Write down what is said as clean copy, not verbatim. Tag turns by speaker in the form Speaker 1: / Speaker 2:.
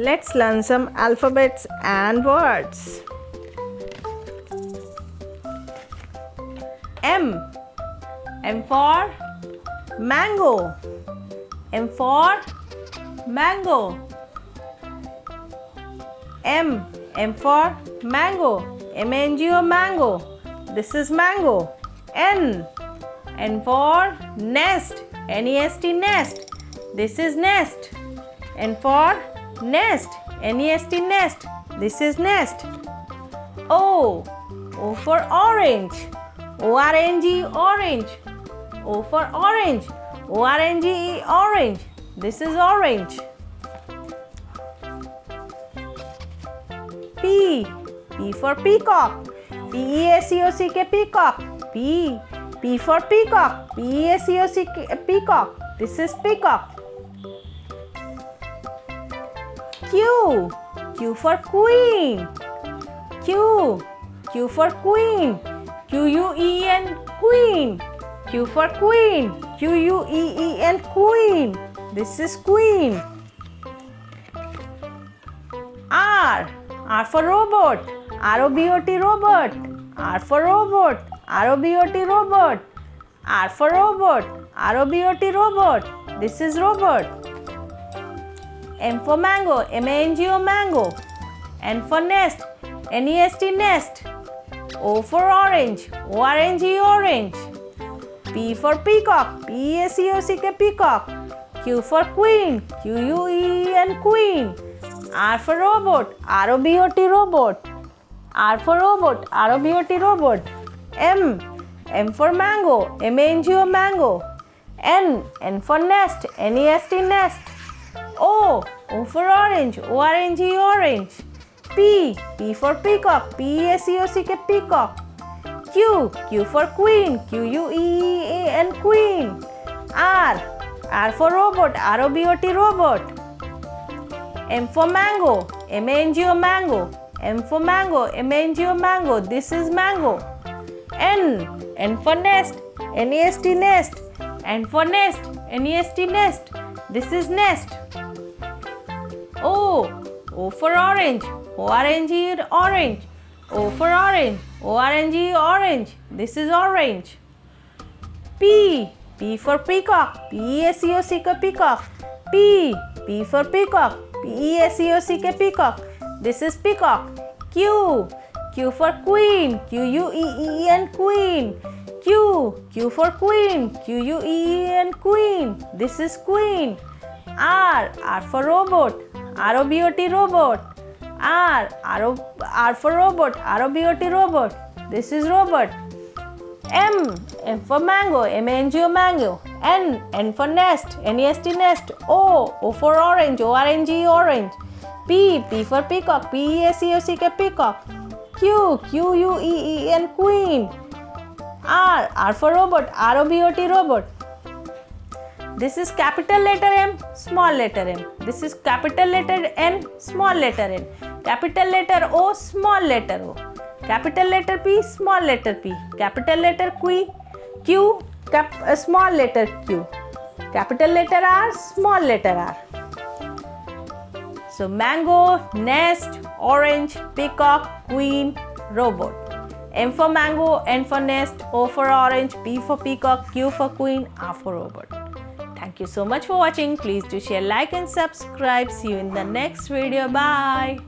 Speaker 1: Let's learn some alphabets and words. M. M for mango. M for mango. M. M for mango. M-A-N-G-O, mango. This is mango. N. N for nest. N-E-S-T, nest. This is nest. N for nest. N-E-S-T, nest. This is nest. O. O for orange. O-R-N-G, orange. O for orange. O-R-N-G-E, orange. This is orange. P. P for peacock. P-E-A-C-O-C-K, peacock. P. P for peacock. P-E-A-C-O-C-K, peacock. This is peacock. Q. Q for queen. Q. Q for queen. Q-U-E-N, queen. Q for queen. Q-U-E-E-N, queen. This is queen. R. R for robot. R-O-B-O-T, robot. R for robot. R-O-B-O-T, robot. R for robot. R-O-B-O-T, robot. This is robot. M for mango. M-A-N-G-O, mango. N for nest. N-E-S-T, nest. O for orange. O-R-N-G, orange. P for peacock. P-E-A-C-O-C-K, peacock. Q for queen. Q-U-E-N, queen. R for robot. R-O-B-O-T, robot. R for robot. R-O-B-O-T, robot. M. M for mango. M-A-N-G-O, mango. N. N for nest. N-E-S-T, nest. O. O for orange. O-R-N-G, orange. P. P for peacock. P-E-A-C-O-C-K, peacock. Q. Q for queen. Q-U-E-E-N, queen. R. R for robot. R-O-B-O-T, robot. M for mango. M-A-N-G-O, mango. M for mango. M-A-N-G-O, mango. This is mango. N. N for nest. N-E-S-T, nest. N for nest. N-E-S-T, nest. This is nest. O. O for orange. O-R-N-G, orange. O for orange. O-R-N-G, orange. This is orange. P. P for peacock. P-E-A-C-O-C-K, peacock. P. P for peacock. P-E-A-C-O-C-K, peacock. This is peacock. Q. Q for queen. Q-U-E-E-N, queen. Q. Q for queen. Q-U-E-E-N, queen. This is queen. R. R for robot. R-O-B-O-T, robot. R. R for robot. R-O-B-O-T, robot. This is robot. M. M for mango. M-A-N-G-O, mango. N. N for nest. N-E-S-T, nest. O. O for orange. O-R-N-G, orange. P. P for peacock. P-E-A-C-O-C-K, peacock. Q. Q-U-E-E-N, queen. R. R for robot. R-O-B-O-T, robot. This is capital letter M, small letter M. This is capital letter N, small letter N. Capital letter O, small letter O. Capital letter P, small letter P. Capital letter Q, small letter Q. Capital letter R, small letter R. So mango, nest, orange, peacock, queen, robot. M for mango, N for nest, O for orange, P for peacock, Q for queen, R for robot. Thank you so much for watching. Please do share, like and subscribe. See you in the next video. Bye.